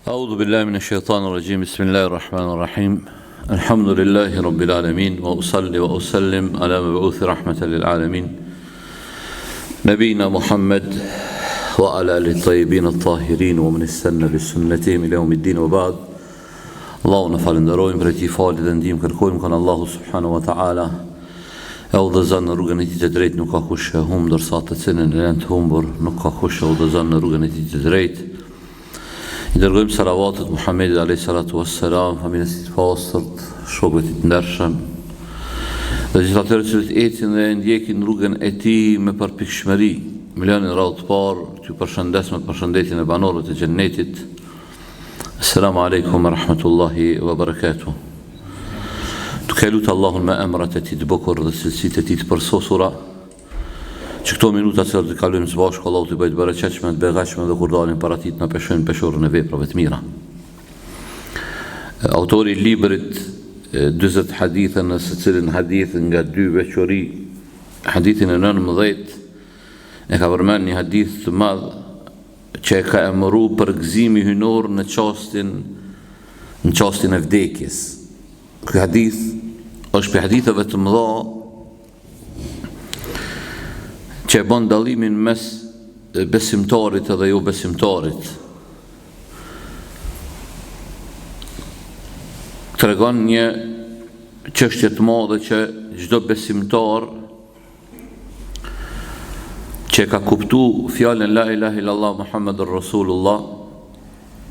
أعوذ بالله من الشيطان الرجيم بسم الله الرحمن الرحيم الحمد لله رب العالمين وأصلي وأسلم على مبعوث رحمة للعالمين نبينا محمد وعلى آله الطيبين الطاهرين ومن استنى بسنتهم إلى يوم الدين وبعد Allahu në falenderojmë për këtij fali dhe ndihmë kërkojmë kanë Allahu subhanahu wa taala. E udhëzon në rrugën e tij të drejtë, nuk ka kush e humb, ndërsa të cilën e janë të humbur, nuk ka kush e udhëzon në rrugën e tij të drejtë. I dërgojmë salavatet Muhammedit alayhi salatu wassalam, familjes së pastërt, shokëve të ndershëm, dhe gjithë atyre që ecin dhe ndjekin rrugën e tij me përpikshmëri. Milionin radhë të parë, ju përshëndes me përshëndetjen e banorëve të xhennetit. Assalamu alaikum wa rahmatullahi wa barakatuh. Duke lutë Allahun me emrat e tij të bukur dhe cilësitë e tij të përsosura, që këto minuta që të kalojmë së bashku, Allahu t'i bëjë të bereqetshme, të begashme dhe kur dalim para tij na peshojnë peshorën e veprave të mira. Autori i librit 40 hadithe, në secilin hadith nga dy veçori, hadithin e 19 e ka përmend një hadith të madh që ka emëru për gëzimi hynor në qastin e vdekjes. Ky hadith është për haditheve të mëdha që bën dallimin mes besimtarit edhe jo besimtarit. Tregon një çështje të madhe që çdo besimtar që ka kuptu fjallën La ilaha illallah Muhammadur Rasulullah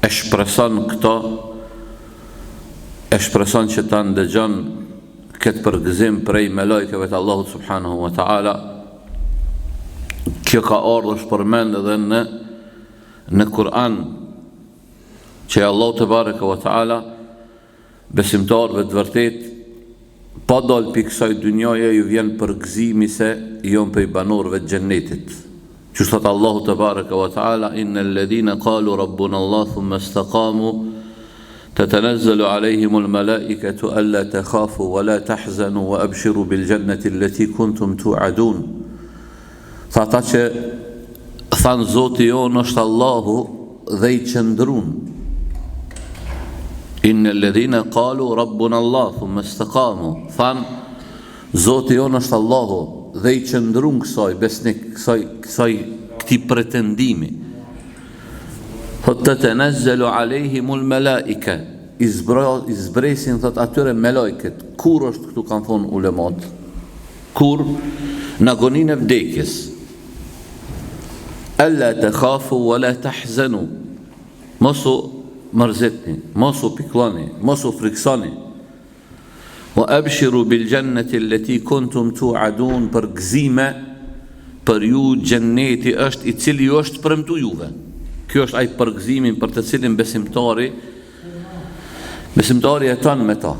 e shpreson këta, e shpreson që ta ndëgjon këtë përgëzim prej melajkeve të Allahut subhanahu wa ta'ala. Kjo ka ardhur është përmend edhe në Kur'an, që Allahu te bareka wa ta'ala besimtarëve të vërtet pa dal për kësaj dunjaje ju vjen përgëzimi se jon për banorëve të xhennetit. Që thot Allahu te bareka wa ta'ala innal ladhina qalu rabbuna Allah thumma istaqamu tatanazzalu alayhimul malaikatu alla takhafu wa la tahzanu wa abshiru bil jannati allati kuntum tu'adun. Tha ata që than Zoti jon është Allahu dhe i qëndrun. Innal ladhina qalu rabbuna Allah thumma istaqamu, than Zoti jon është Allahu dhe i qëndrun kësaj besnik, këtij pretendimi. Tatanazzalu alayhimul malaika, izbresin thot atyre melajket. Kur është këtu kanë thonë ulemat? Kur në agoninë e vdekjes. Alla takhafu wa la tahzanu, mosu mërzitni, mosu piklani, mosu friksoni. Wa abshiru bil jannati allati kuntum tu'adun, për gëzime për ju xhenneti është i cili ju është premtuar juve. Ky është ai përgëzimi për të cilin besimtari jeton me ta.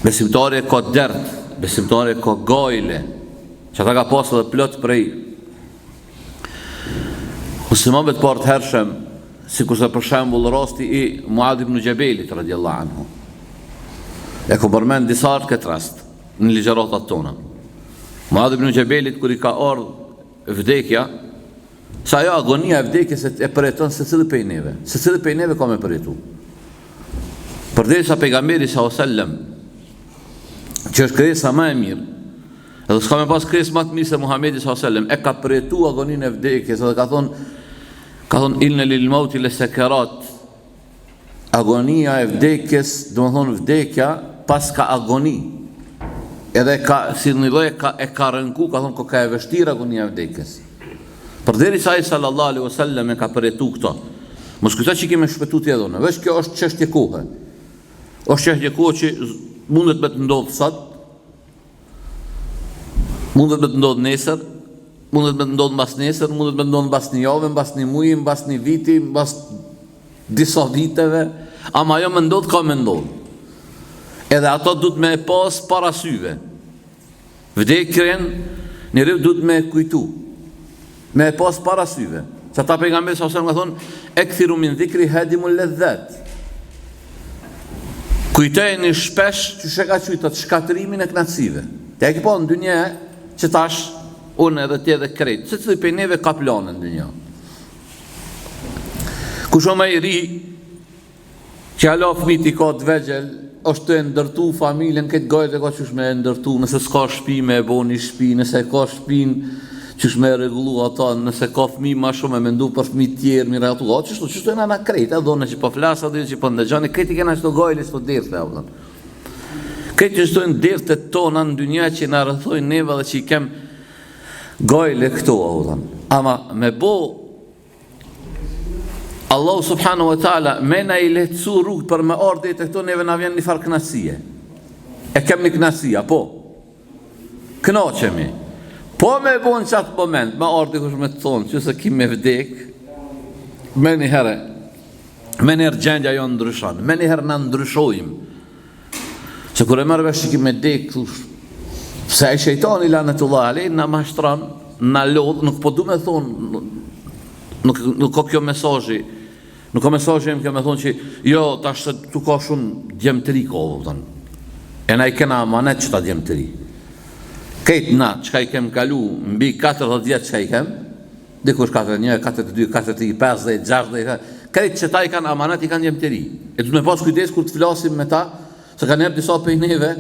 Besimtari ka dert, besimtari ka gajle, që ata ka pasur edhe plot prej muslimanëve të parë të hershëm, sikurse për shembull rasti i Muadh ibn Jabelit radhiyallahu anhu. E ku përmend disa këtë rast në ligjëratat tona. Muadh ibn Jabelit kur i ka ardhur vdekja, sa ajo agonia e vdekjes e përjeton secili prej neve. Secili prej neve ka me përjetu. Përderisa pejgamberi sallallahu alaihi wasallam, që është krijesa më e mirë, edhe s'ka me pas krijesë më të mirë se Muhamedi sallallahu alaihi wasallam, e ka përjetu agoninë e vdekjes edhe ka thonë inna lil mauti lasakarat. Agonia e vdekjes, do të thonë vdekja pas ka agoni. Edhe ka si një lloj e ka rënku, ka thonë ka e vështirë agonia e vdekjes. Përderisa ai sallallahu alaihi wasallam e ka përjetu këto. Mos kujto që kemi shpëtuar ti edhe. Veç kjo është çështje kohe. Është çështje kohe që mundet me të ndodhë sot, mundet me të ndodhë nesër, mundet me të ndodhë mbas nesër, mundet me të ndodhë mbas një javë, mbas një muaji, mbas një viti, mbas disa viteve, ama ajo më ndodhë ka më ndodhë. Edhe ato duhet me pas para syve. Vdekjen njeriu duhet me kujtu, me pas para syve. Që ata pejgamberi sallallahu alaihi wasallam ka thonë ekthiru min dhikri hadimul ladhat. Kujtojeni shpesh që ka qytet shkatrimin e knatësive. Te e ke pa në dynje që tash unë edhe ti edhe krejt, secili prej neve ka planë në dynjë. Kush o më i ri që alo fëmit i ka të vegjel, është të ndërtu familjen, këtë gajt e ka qësh me ndërtu, nëse s'ka shtëpi me e bo një shtëpi, nëse ka shtëpin qësh me regullu ata, nëse ka fëmi ma shumë e mendu për fëmi tjerë, mire atu, qështu e nga krejt, e dhone që po flasë, adhe që po ndëgjani, krejt i kena qëto gajli s'to dirtë, e vëllën. Krejt që shtojnë dirtë të tona në dynja që nga rëthojnë neve dhe që i kem gajli këto, e vëllën. Ama me bo Allahu subhanahu wa ta'ala me na i lehtësu rrugë për me ardhe të këto neve na vjen një farë knasie. E kem një knasia, po. Knaqemi. Po me bo në qatë moment, me ardhe kush me të thonë, që se kim me vdek, me një herë gjendja jo ndryshan, me një herë në ndryshojmë. Se kur e mërë vesh që kim me vdek, se e shejtani lanetullah alej, në mashtran, në lodhë, nuk po du me thonë, nuk ka kjo mesazhi. Nuk ka mesazhi im kjo me thonë që jo, tash se tu ka shumë djemëtëri ka vëllën. E na i kena amanet që ta djemëtëri. Kejtë na, qëka i kem kalu, mbi 40 vjetë qëka i kem, dikush 41, 42, 43, 50, 60, kejtë që ta i kanë amanet, i kanë djemëtëri. E du me pas kujdes kur të flasim me ta, se ka njerë disa pej neve,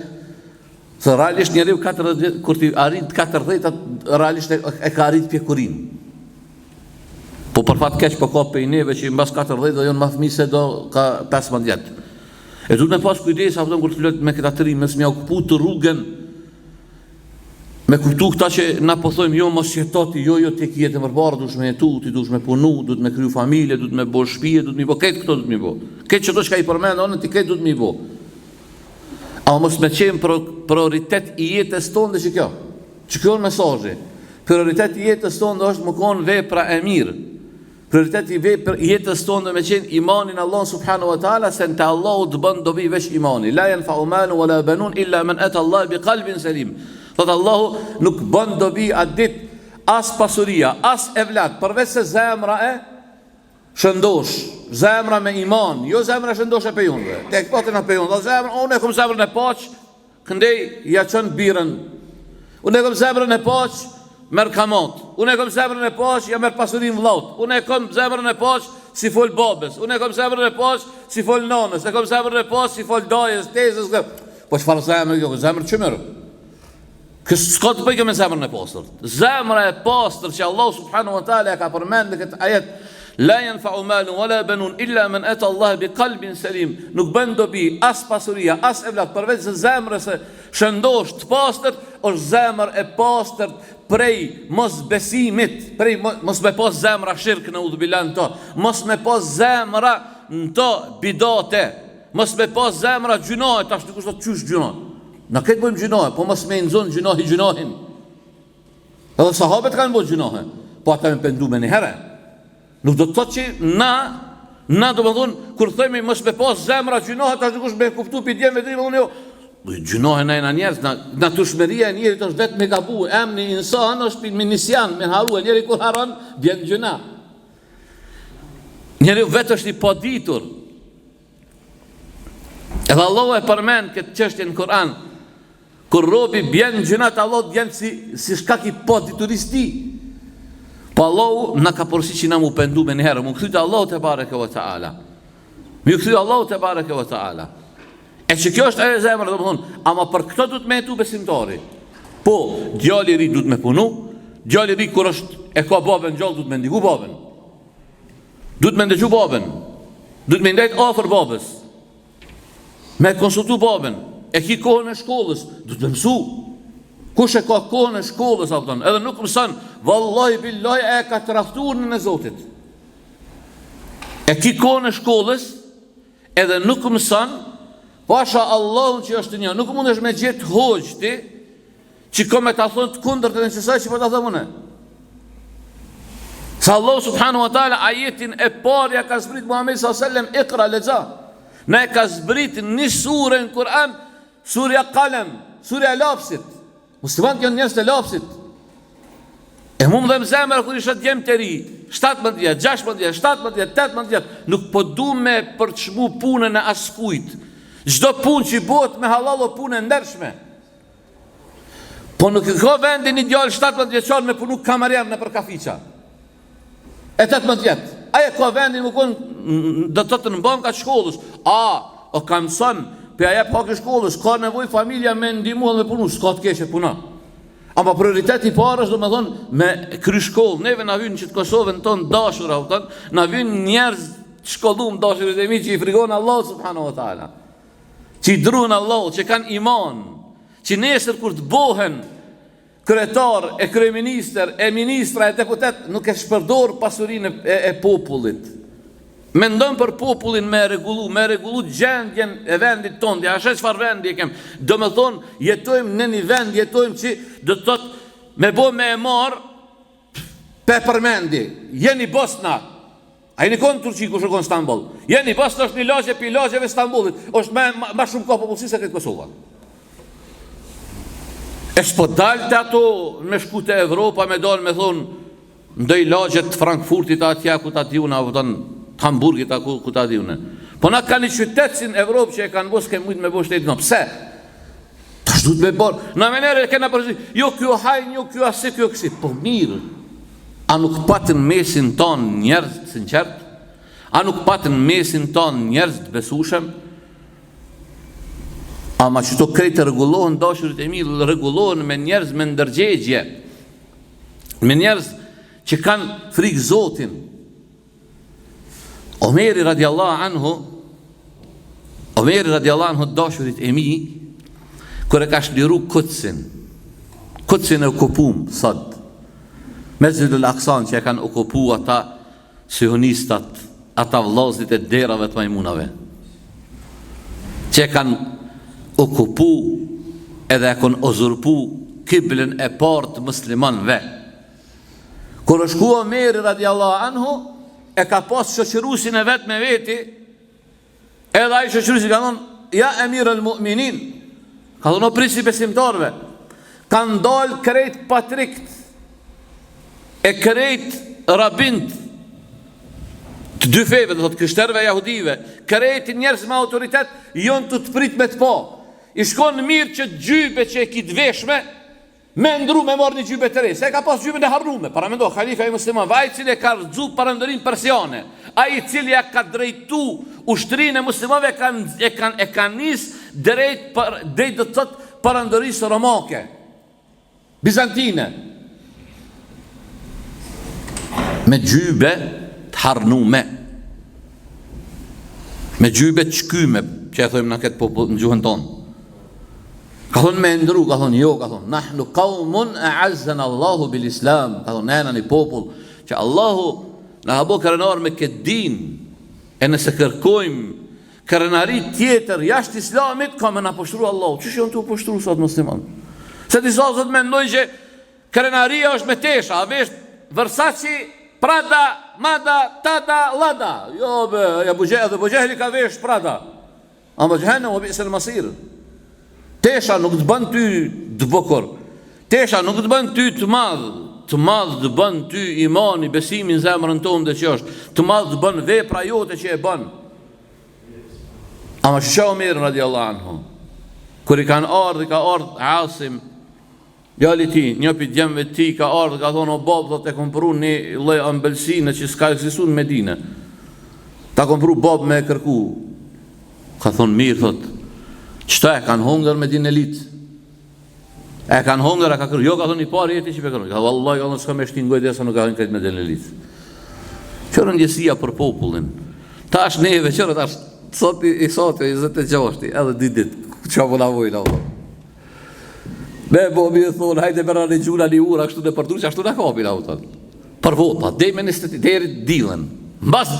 se realisht njeriu 40 vjetë, kur ti arrit 40, realisht e ka arrit pjekurin. Po për fat keq po ka pej neve që i mbas 40 do jonë ma fëmi se do ka 15 vjetë. E du të me pas kujdes, a kur të flet me këta të ri, mes mja okupu të rrugën, me kuptu këta që na po thojmë jo mos jetoti, jo ti ki jetë mërbarë, dush me jetu, ti dush me punu, du të me kryu familje, du të me bo shpije, du të mi bo, ketë këto du të mi bo. Ketë që to që ka i përmenë, onë ti ketë du të mi bo. A mos me qenë prioritet i jetës tonë dhe që kjo. Që kjo në mesazhi. Prioritet i jetës tonë dhe është më konë vepra e mirë. Prioritet i jetës tonë dhe me qenë imanin Allah subhanahu wa ta'ala, se në të Allahu të bënë dobi vesh imani. La yanfa'u malun wala banun illa man ata Allah bi qalbin salim. Thotë Allahu nuk bënë dobi atë ditë as pasuria, as evlat, përveç se zemra e shëndosh, zemra me iman, jo zemra shëndosh e pejunve. Tek patin e pejunve, zemra, unë e kom zemrën e paq, këndej ja qënë birën. Unë e kom zemrën e paq, merë kamat. Unë e kom zemrën e paq, ja merë pasurin vllaut. Unë e kom zemrën e paq, si fol babes. Unë e kom zemrën e paq, si fol nanës. E kom zemrën e paq, si fol dajës, tezës. Po çfarë zemrë kjo? Zemrë çmër. Kësë s'ka të bëjke me zemrën e pastër. Zemrë e pastër që Allah subhanahu wa ta'ala ka përmend në këtë ajet, la yanfa'u malun wala banun illa man ata Allah bi qalbin salim. Nuk bën dobi as pasuria, as evlat, përveç se zemrës së shëndosh të pastër, është zemër e pastër prej mos besimit, prej mos me pas zemra shirk në udhbilan to, mos me pas zemra në to bidate, mos me pas zemra gjunohet, tash dikush do të qysh gjunohet. Na këtë bëjmë gjunohet, po mos me nëzon gjunohin. Edhe sahabet kanë bëjmë gjunohet, po ata me pendu me një herë. Nuk do të thotë që na do më thonë, kur thëmi mos me pas zemra gjunohet, tash dikush me kuptu për djemë me drimë, jo, gjunohen e në njerës, në të shmeria e njerit është vetë me gabu, emni insan është për minisjan, me haru, e njeri kur haran, bjen gjuna. Njeri vetë është i paditur. Edhe Allah e përmen këtë qështje në Kur'an, kur robi bjen gjunat, Allah bjen si shkak i padituristi. Po Allah në ka përsi që na mu pendu me njëherë, mu këthyte Allah të bareke wa ta'ala. Mu këthyte Allah të bareke wa ta'ala. E që kjo është e zemrë, do më thonë, ama për këto du të me jetu besimtari. Po, djali ri du të me punu, djali ri kur është e ka babën gjallë, du të me ndiku babën. Du të me ndëgju babën. Du të me ndajt afer babës. Me konsultu babën. E ki kohën e shkollës, du të me mësu. Kush e ka kohën e shkollës, edhe nuk mësën, vallahi billahi e ka trahtur në Zotit. E ki kohën e shkollës, edhe nuk mësën, pasha Allahun që është një, nuk mund është me gjithë hoqëti, që ko me të thonë të kundër të nësësaj që po të thëmune. Sa Allah subhanu wa ta'ala ajetin e parja ka zbrit Muhammed s.a.s. Iqra leza. Ne ka zbrit një surë në Kur'an, surja Kalem, surja Lapsit. Muslimat janë njerëz të lapsit. E mu më dhe më zemër kër isha djemë të ri, 17 vjetë, 16 vjetë, 17 vjetë, 18 vjetë, nuk po du me përçmu punën e askujt. Gjdo punë që i bot me halal o punë e ndershme. Po nuk ka vendi një djallë 17 vjeçar me punu kamarjerë në për kafiqa. E 18 vjetë. Aje ka vendin më konë, do të në banka të shkollës. O ka mësën, për aje pak e shkollës, ka nevoj familja me ndimu dhe me punu, s'ka të keshe puna. Ama prioriteti parë është do me thonë, me kry shkollë. Neve na vynë që të Kosovën tonë dashura, na vynë njerëz të shkollum dashurit e mi që i frigonë Allah subhanahu wa ta'ala, që i drunë Allah, që kanë iman, që nesër kur të bohen kryetar, e kryeministër, e ministra, e deputet, nuk e shpërdor pasurinë e popullit. Mendon për popullin me regullu gjendjen e vendit tonë, ja shë çfarë vendi e kemë. Do me thonë, jetojmë në një vend, jetojmë që do të thotë me bo me e marë pe përmendi. Jeni Bosna, a jeni konë Turqi ku shërkon Istanbul. Jeni Bosna është një lagje për lagjeve Istanbulit, është ma shumë ka popullsi se këtë Kosova. E s'po dalë të ato me shku të Evropa, me dalë me thonë, ndoj lagjet të Frankfurtit atja ku ta tjuna, Hamburgit ku ta tjuna. Po na ka një qytet si në Evropë që e kanë bos, ke mujtë me bo shtetit në. Pse? Ta shdut me borë. Në menere kena përzi, jo kjo hajnë, jo kjo asi, kjo kësi. Po mirë, a nuk patën mesin tonë njerëz të sinqert? A nuk patën mesin tonë njerëz të besushëm? Ama që to krejtë regulohen, dashurit e mirë, regulohen me njerëz me ndërgjegje, me njerëz që kanë frikë Zotin. Omeri radiallahu anhu, dashurit e mi, kër e ka shliru Kutsin e okupum, sot, Mesjidul Aksan që e kanë okupu ata sionistat, ata vllazit e derave të majmunave, që e kanë okupu edhe e kon uzurpu kiblën e parë të muslimanëve. Kur është shku Omeri radiallahu anhu, e ka pas shoqërusin e vetë me veti, edhe ai shoqërusi ka thonë, ja emir el mu'minin, ka thonë o prisi besimtarve, kanë dalë krejt patrikt, e krejt rabint, të dy feve, dhe thotë krishterve e jahudive, krejt njerëz me autoritet, jonë të prit me të po. I shkon mirë që gjybe që e kitë veshme, me ndru me marrë një gjybe të re, se ka pas gjybe në harrume, para me ndo, khalifa i musliman, a i cili e ka rëzu parandërin persiane, a i cili e ka drejtu ushtrin e muslimave, e ka nis drejt dhe të tëtë parandërisë romake, bizantine, me gjybe të harrume, me gjybe të shkyme, që e thojmë në këtë popull në gjuhën tonë. Ka thonë me ndru, ka thonë jo, ka thonë nahnu qaumun a'azzana Allahu bil Islam, ka thonë nena një popull që Allahu në habo kërënar me këtë din, e nëse kërkojmë kërënari tjetër jashtë Islamit, ka me në poshtru Allahu. Që shë të poshtru sot musliman? Se disa zot me ndojnë që kërënaria është me tesha, a vesh Versace, Prada, Mada, Tada, Lada. Jo be, ja Bujehli ka vesh Prada. Ama gjëhenë o bisë në masirë. Tesha nuk të bën ty të bukur. Tesha nuk të bën ty të madh. Të madh të bën ty imani, besimin në zemrën tonë dhe që është. Të madh të bën vepra jote që e bën. Ama shë Omer radiallahu anhu, kër i kanë ardhë, ka ardhë Asim, djali ti, një për djemëve ti ka ardhë, ka thonë o babë, dhe të kompru një lej ambelsinë që s'ka eksistu në Medine. Ta kompru babë me e kërku. Ka thonë mirë, thotë, qëta e kanë hongër me din elit? E kanë hongër, e ka kërë, jo ka thonë i pari jeti që pe kërë. Ka thonë, Allah, jo, s'ka me shtingoj dhe sa nuk ka hongër këtë me din elit. Qërën njësia për popullin. Ta është neve, qërët është, sot i 26, edhe didit, që po na vojnë, Allah. Me bo mi e thonë, hajde me rani gjuna një ura, kështu në përdur, që ashtu në kapin, Allah. Për vota, dhe me një stëti, deri dilën. Mbas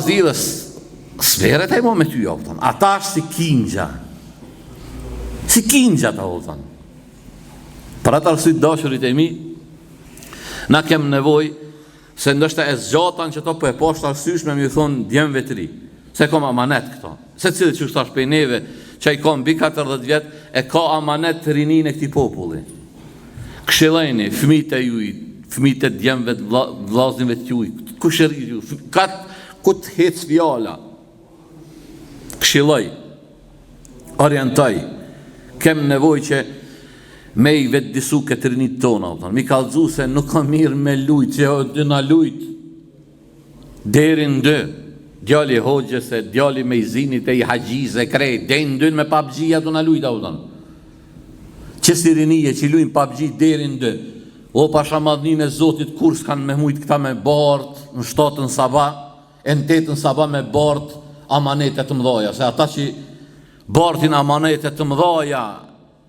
dilës, sveret e mo me ty, Allah. Ata është si kinja ta, Allah. Për atë arsit dashurit e mi, na kem nevoj, se ndështë e zgjatan që to për e poshtë arsyshme mi thonë djemëve të ri, se kom amanet këto, se cilë që është ashtë pejneve, që i kom bi 40 vjetë, e ka amanet të rinin e këti populli. Këshilajni, fëmijët e juj, fëmijët e djemëve të vlaznive të juj, kushëri ju, këtë hec fjala, këshilaj, orientaj, kem nevoj që me i vetë disu këtë rinit tona, mi kallëzu se nuk ka mirë me lujt, që dyna lujt, derin dë, djali hoxhës e djali me i zinit e i haqjiz e krejt, derin dën me PUBG-ja dyna lujt, që si rinije që lujnë PUBG derin dë, o pasha madhnin e Zotit kur s'kan me mujt këta me bart, në 7 sabah, e në 8 sabah me bart amanetet të mdhaja, se ata që bartin amanetet të mdhaja,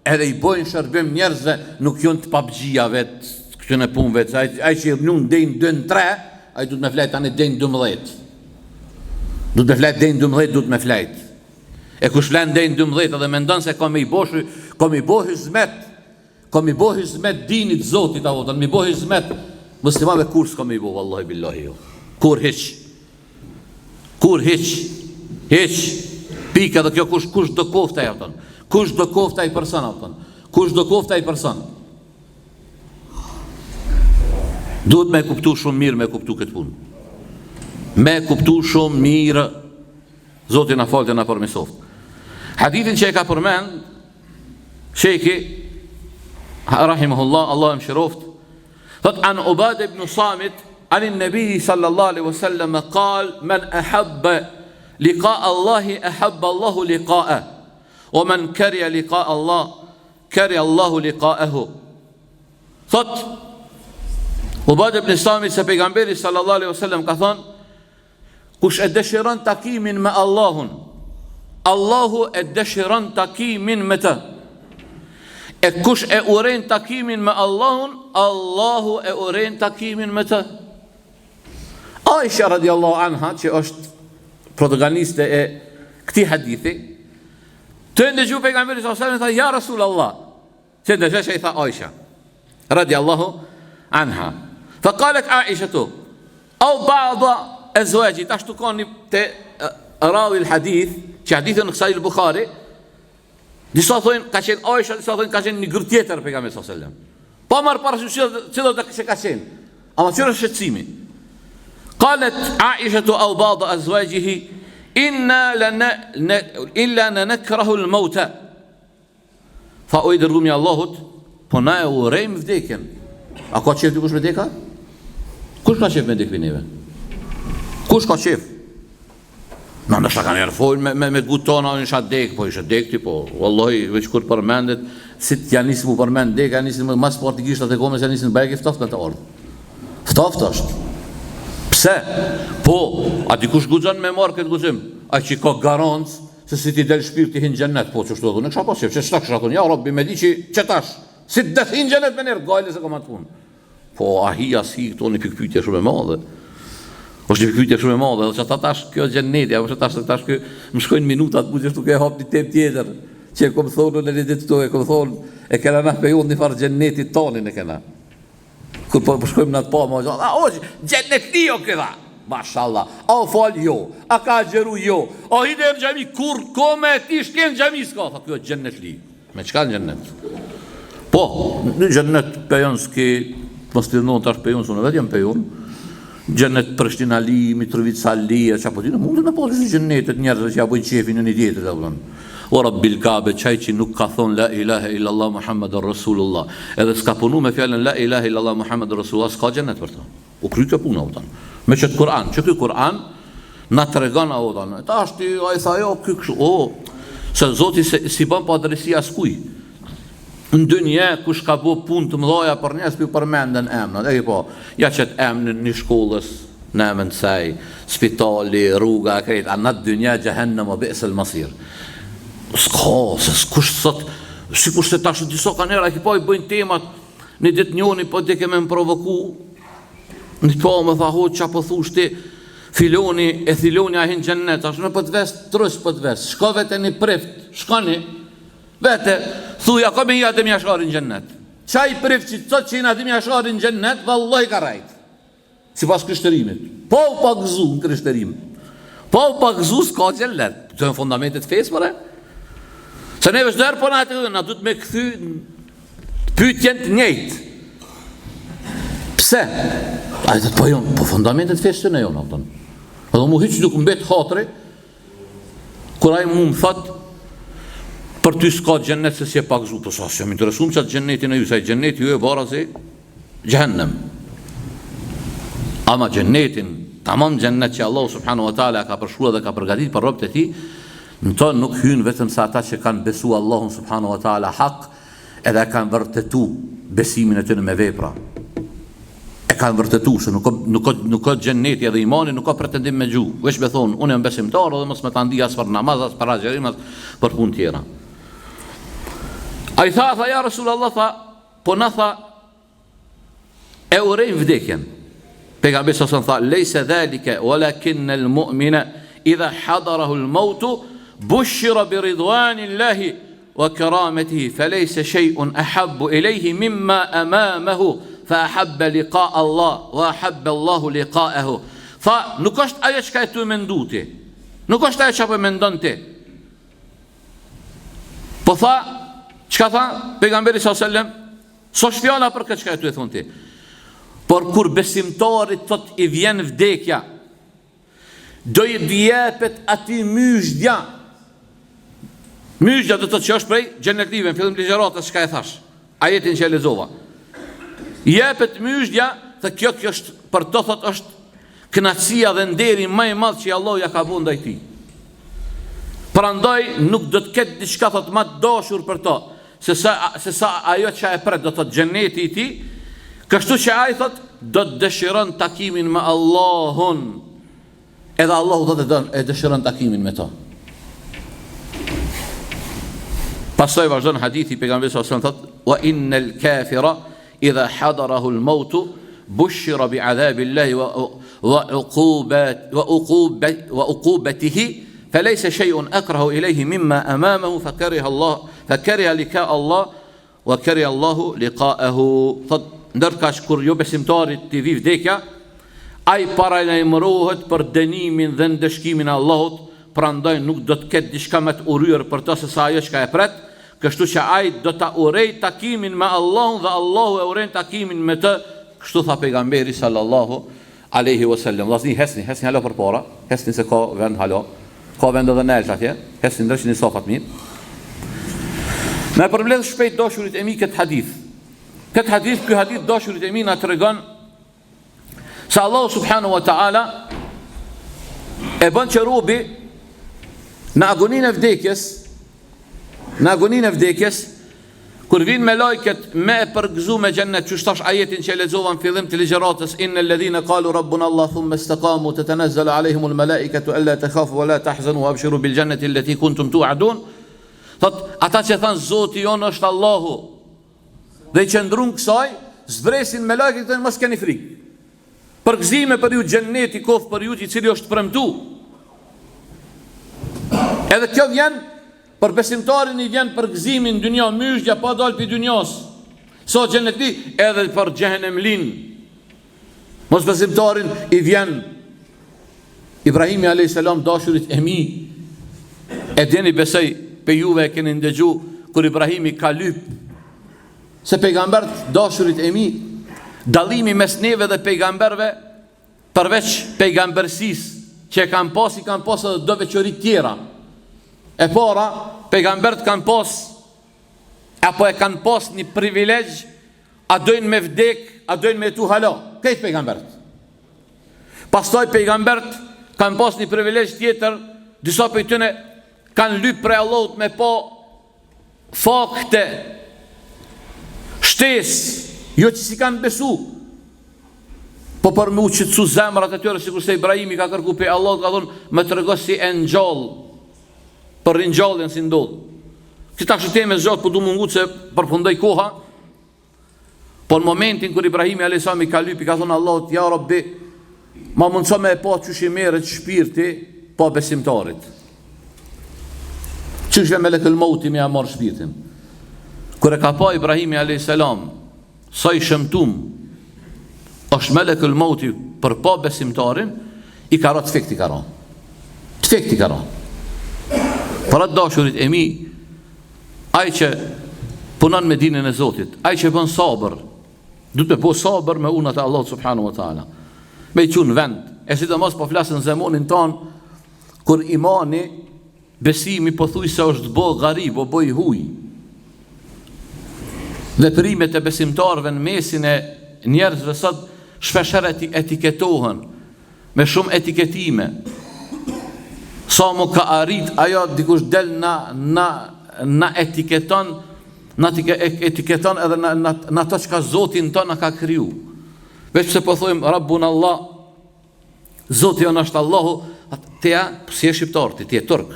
edhe i bojnë shërbim njerëzve, nuk jonë të PUBG-ja vetë, këtë në punë vetë, ai që njën dejnë 2-3, ai du të me flejt tani dejnë 12. Du të me flejt dejnë 12, du të me flejt. E kush flenë dejnë 12, edhe me ndonë se kom i bo hizmet dinit Zotit, mi bo hizmet, muslimave kur s'kom i bo, wallahi billahi jo. Kur hiq, pika dhe kjo kush do kofta e aton. Kush do kofta i person aton. Kush do kofta i person. Duhet me kuptu shumë mirë me kuptu këtë punë. Me kuptu shumë mirë, Zotin na falte na përmisoft. Hadithin që e ka përmend Shejki rahimahullah, Allah e mëshiroft, thot an Ubad ibn Samit an an-nabi sallallahu alaihi wasallam qal man ahabba liqa Allah ahabba Allah liqa'ah wa man kariha liqa Allah kariha Allah liqa'ahu. Thot Ubad ibn Samit se pejgamberi sallallahu alaihi wasallam ka thon, kush e dëshiron takimin me Allahun, Allahu e dëshiron takimin me të. E kush e uren takimin me Allahun, Allahu e uren takimin me të. Aisha radiallahu anha, që është protagoniste e këti hadithi, të ndëgju pejgamberi sallallahu alaihi wasallam, tha ja Rasul Allah, që ndëgjesh e i tha Aisha radiallahu anha. Fa qalet Aisha tu, au ba'da azwaji, ta shtu koni të rawi l-hadith, që hadithën në kësaj l-Bukhari, disa thojnë ka qenë Aisha, disa thojnë ka qenë një grë tjetër pejgamberi sallallahu alaihi wasallam. Pa marrë parasysh çdo që ka qenë. Ama çfarë është shqetësimi? Qalet Aisha au ba'da azwajihi illa nakrahu al-mauta. Fa o i dërgumi Allahut, po na e urejmë vdekjen. A ka qef dikush me deka? Kush ka qef me dekvi neve? Kush ka qef? Në nështë ka njerë folë me gutona, në isha dek, po isha dek ti, po, wallahi, veç kur përmendet, si t'ja nisë mu përmend dek, ja nisë mu mas partigisht atë e kome, se nisë në bajke, ftaft me të ardhë. Ftaft është. Pse? Po, a dikush guxon me marrë këtë guxim, a që ka garancë, se si ti del shpirti hinë gjennet, po që shtu edhe, në kësha pas qef, që shta kësha thonë, ja, Rabbi, me di që tash, si të hinë gjennet me njerë, gajle se ka ma të punë. Po, a hi, as hi, këto një pikpytje shumë e madhe. është një pikpytje shumë e madhe, dhe që ta tash kjo gjenneti, apo që tash kjo më shkojnë minutat, mu që shtu ke hap një tem tjetër, që e kom thonë në një ditë të e kom thonë, e kena na pe unë një farë gjennetit tonin e kena. Kur po shkojmë në të pa, ma gjatë, a o gjennet li o këda, mashallah, a o fal jo, a ka gjeru jo, a hide në gjami, kur kome ti shken gjami s'ka, tha kjo gjennet li, me qka në gjennet? Po, në gjennet pejon s'ki, mos të ndonë tash pejon, s'unë vetë jam pejon, gjennet Prishtina li, Mitrovica li, e që apo tine, mundë me po të gjennetet njerëzve që ja bojnë qefi në një tjetër, o Rabbil Kabe, qaj që nuk ka thonë la ilahe illallah Muhammadur Rasulullah, edhe s'ka punu me fjallën la ilahe illallah Muhammadur Rasulullah, s'ka gjennet për ta, u kry të puna, me qëtë Kur'an, që këj Kur'an, na të regana, ta është, a i tha jo, këj këshu, se Zoti si ban pa adresi askuj, në dënje, kush ka bo pun të mdoja për njerës, për përmenden emnat, e po, ja qëtë emnin një shkollës, në emën të saj, spitali, rruga, krejt, a në dënje, gjahennem, o besel masir. S'ka, se s'kush sot, si kush të tashë disa ka njerë, a ki po i bëjnë temat, një ditë njoni, po të keme më provoku, një po më tha ho, qa po thushti, filoni, e thiloni ahin gjennet, ashtë në për të vest, trës për të vest, shko vete një prift, shkoni, vete, thuja, ka me i atë mja shkarin gjennet. Qaj prift që të që i në atë mja shkarin gjennet, vallaj ka rajt, si pas kështërimit. Po u pakëzu në kështërimit. Po u pakëzu s'ka gjennet. Të në fundamentet fesë, mëre? Se neve shdërë po në atë dhe, na du të me këthy pytjen të njejtë. Pse? A i të të po jonë, po fundamentet fesë të në jonë, atën. Edhe mu hyqë nuk mbet hatëri, kura i mu më thëtë, për ty s'ka xhennet se si e pagzu, po sa jam interesuar çat xhennetin e ju, sa xhenneti ju e barazi xhehenem. Ama xhennetin, tamam xhennet që Allah subhanahu wa taala ka përshkruar dhe ka përgatitur për robët e tij, në to nuk hyn vetëm sa ata që kanë besuar Allahun subhanahu wa taala hak, edhe kanë vërtetu besimin e tyre me vepra. E kanë vërtetu se nuk ka xhenneti edhe imani nuk ka pretendim me gjuhë. Veç me thonë, unë jam besimtar dhe mos më ta ndi as për namaz, as për agjerim, as për punë tjera. Ai tha ja Rasulullah, tha, po na tha e urejnë vdekjen. Pejgamberi sa tha, lejse dhalike, walakin al mu'mina idha hadarahu al mautu bushira bi ridwanillahi wa karamatihi falaysa shay'un ahabbu ilayhi mimma amamahu fa ahabba liqa Allah wa ahabba Allah liqa'ahu. Tha, nuk është ajo çka e tu mendu ti. Nuk është ajo çka po mendon ti. Po tha, çka tha pejgamberi sallallahu alajhi wasallam? S'është fjala për këtë çka e tu e thon ti. Por kur besimtarit thot i vjen vdekja, do i jepet ati myshdja. Myshdja do të thotë që është prej xhennetive, në fillim ligjëratës çka e thash. Ajetin që e lexova. Jepet myshdja, se kjo është për to thot është kënaqësia dhe nderi më i madh që Allah ja ka bëu ndaj tij. Prandaj nuk do të ketë diçka thot më të dashur për to, se sa ajo që e pret do të thotë xheneti i tij. Kështu që ai thot do të dëshiron takimin me Allahun, edhe Allahu do të dëshiron takimin me to. Pastaj vazhdon hadithi pejgamberit sallallahu alajhi wasallam thot wa innal kafira idha hadarahu al maut bushira bi adhabillahi wa uqubatihi falaysa shay'un akrahu ilayhi mimma amamahu fakariha liqa Allah wa kariha Allahu liqa'ahu. Thot ndërkash kur jo besimtarit t'i vi vdekja, ai paralajmërohet për dënimin dhe ndëshkimin e Allahut, prandaj nuk do të ketë diçka më të urryer për to se sa ajo që e pret, kështu që ai do ta urej takimin me Allahun dhe Allahu e uren takimin me të, kështu tha pejgamberi sallallahu alaihi wasallam. Vllazni hesni halo përpara, hesni se ka vend halo. Ka vend edhe në atje, hesni ndryshin i sofat mirë. Me përmbledh shpejt dashurit e mi këtë hadith. Ky hadith dashurit e mi na tregon se Allah subhanahu wa ta'ala e bën që robi në agoninë e vdekjes, kur vin me lajket me e përgëzu me xhennet, që shtash ajetin që e lexova në fillim të ligjëratës, innal ladhina qalu rabbuna Allah thumma istaqamu tatanazzalu alaihimul malaikatu alla takhafu wa la tahzanu wa abshiru bil jannati allati kuntum tu'adun. Thot, ata që thanë Zoti jonë është Allahu, dhe i qëndrun kësaj, zbresin me lajket të mos keni frikë. Përgëzime për ju xhenneti kof për ju i cili është premtu. Edhe kjo vjen për besimtarin, i vjen përgëzimi në dynja, myshdja pa dal pi dynjas. So xhenneti edhe për xhehenemlin. Mos besimtarin i vjen Ibrahimi alayhis salam, dashurit e mi. E dini besoj pe juve e keni ndëgju kur Ibrahimi ka lyp se pejgambert dashurit e mi, dallimi mes neve dhe pejgamberve, përveç pejgambersisë që kanë pas edhe do veçori tjera. E para, pejgambert kanë pas, apo e kanë pas një privilegj, a dojnë me vdek, a dojnë me tu halo. Këtë pejgambert. Pastaj pejgambert kanë pas një privilegj tjetër, disa për tëne kanë lyp prej Allahut me pa fakte, shtes, jo që si kanë besu, po për mu qëtësu zemrat e tyre, sikur se Ibrahimi ka kërku pe Allah, ka thonë, me të regos si e në gjallë, për rinjallën si ndodhë. Këta shëteme zxatë, po du mungut se përfundoj koha, po në momentin kër Ibrahimi a.s. ka lypi, ka thonë Allah, ja Rabbi, ma mundësa me e pa që shimerët shpirti, pa besimtarit. Qëshve me lekël mauti me amar shpirtin. Kër e ka pa Ibrahimi a.s. sa i shëmtum, është me lekël mauti për pa besimtarin, i ka ra të fekti ka ra. Të fekti ka ra. Për atë dashurit e mi, aj që punon me dinën e Zotit, aj që bën sabër, du të po sabër me unat e Allah subhanahu wa ta'ala. Me i qunë vend, e si të mos po flasën zemonin tanë, kur imani besimi pothuajse është bë garib, o bë i huaj. Veprimet e besimtarëve në mesin e njerëzve sot shpeshherë etiketohen me shumë etiketime. Sa mu ka arrit ajo, dikush del na etiketon, etiketon edhe na to çka Zoti ton na ka kriju. Veç pse po thojmë Rabbun Allah, Zoti jon është Allahu, teja si je shqiptar, ti je turk.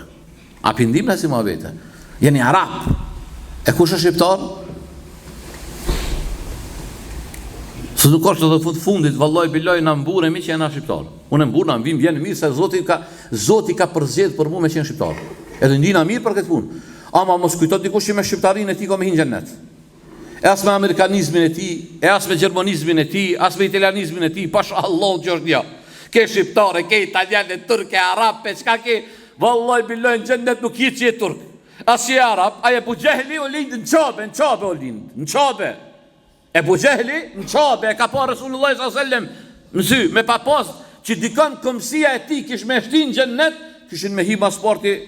A pindim në si muhabete? Jeni arab. E kush është shqiptar? Së nuk është të fundit, vallaj biloj në mburemi që jena shqiptar. Unë mburë në vjen mirë se Zoti ka përzgjedhur për mua me qenë shqiptar. Edhe ndina mirë për këtë punë. Ama mos kujtot dikush që me shqiptarinë e tij ka me hinë xhennet. E as me amerikanizmin e tij, e as me gjermanizmin e tij, as me italianizmin e tij, pash Allah që është dia. Ke shqiptare, ke italiane, turke, arabe, çka ke, vallaj biloj në xhennet nuk je që je turk. As je arab, ai Abu Jehli u lind në Çabe u lind, në Çabe. Abu Jehli në Çabe ka pa Resulullah sallallahu alaihi wasallam në sy, me pa pas që dikon këmsia e tij kish me shtin xhennet, kishin me hi pasporti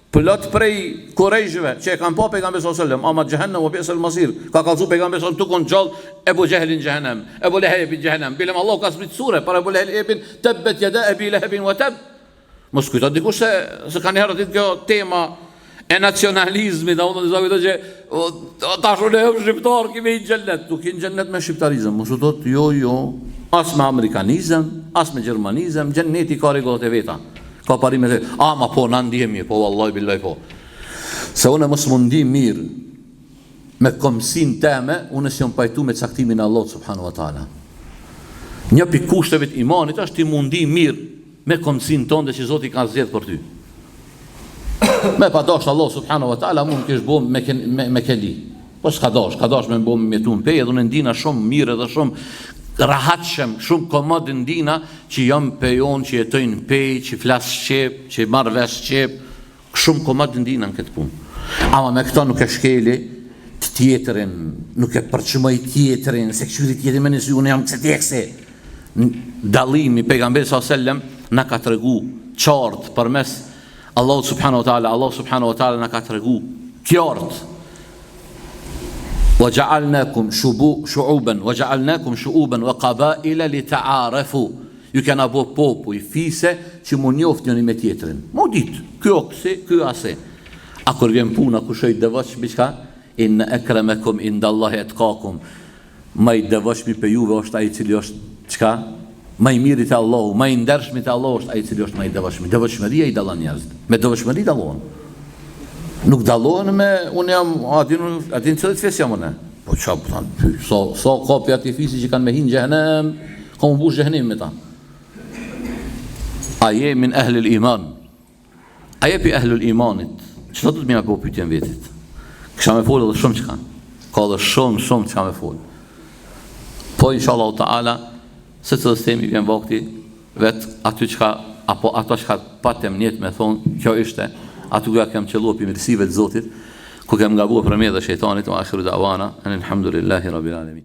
plot prej Kurejshve që e kanë pa pejgamberi sallallahu alaihi wasallam, ama xhehenem u bi'sal masir. Ka kallzu pejgamberi sallallahu alaihi wasallam tukon gjall Abu Jehli në xhehenem, Abu Lahab në xhehenem. Bilem Allah ka zbrit sure për Abu Lahab tabbat yada Abi Lahab wa tab. Mos kujto dikush se kanë herë ditë kjo tema e nacionalizmit, domethënë zoti që tash unë jam shqiptar, kemi në xhennet, tu ke në xhennet me shqiptarizëm. Mos u thot jo, as me amerikanizëm, as me gjermanizëm, xhenneti ka rregullat e veta. Ka parimet e veta. Ma po na ndihemi, po vallahi billahi po. Se unë mos mundi mirë me komsin teme, unë s'jam pajtu me caktimin e Allahut subhanahu wa taala. Një pikë kushteve të imanit është ti mundi mirë me komsin tonë që Zoti ka zgjedhur për ty. Me pa dash Allah subhanahu wa taala mund kish bom me keli. Po s'ka dash me bom me tun pe, edhe unë ndina shumë mirë edhe shumë rahatshëm, shumë komod ndina që jam pejon, që jetojnë pe, që flas shqip, që marr vesh shqip, shumë komod ndina në këtë punë. Ama me këto nuk e shkeli të tjetërin, nuk e përçmoj tjetërin, se këshyri tjetërin me nësi unë jam këse tekse. Dallimi pejgamberi sallallahu alaihi wasallam na ka tregu qartë përmes Allah subhanahu wa ta'ala na ka të regu qartë. Wa ja'alnakum shu'uban wa ja'alnakum shu'uban wa qabaila li ta'arafu. Ju kena bo popull fise që mu njoft njëri me tjetrin. Mu dit, kjo kësi, kjo ase. A kur vjen puna ku shoj dëvësh biçka, inna akramakum indallahi atqakum. Ma i dëvëshmi për juve është ai cili është çka? Ma i mirit e Allahu, ma i ndershmit e Allahu është ai cili është ma i dëvëshmi. Dëvëshmëria i dallon njerëzit. Me dëvëshmëri dallohen. Nuk dallohen me unë jam atin çdo fes jam unë. Po çfarë thon? So kopja të fisi që kanë me hin xhehenem, kanë mbush xhehenim me ta. A je min ahli al-iman? A je pi ahli al-imanit? Çfarë do të më apo pyetjen vetit? Kisha me folë edhe shumë çka. Ka edhe shumë çka me folë. Po inshallah taala se të themi vjen vakti vet aty çka apo ato çka patem njet me thon, kjo ishte aty ku kem qelluar për mirësive të Zotit, ku kem gabuar për me dhe shejtanit, wa akhiru da'wana alhamdulillahi rabbil alamin.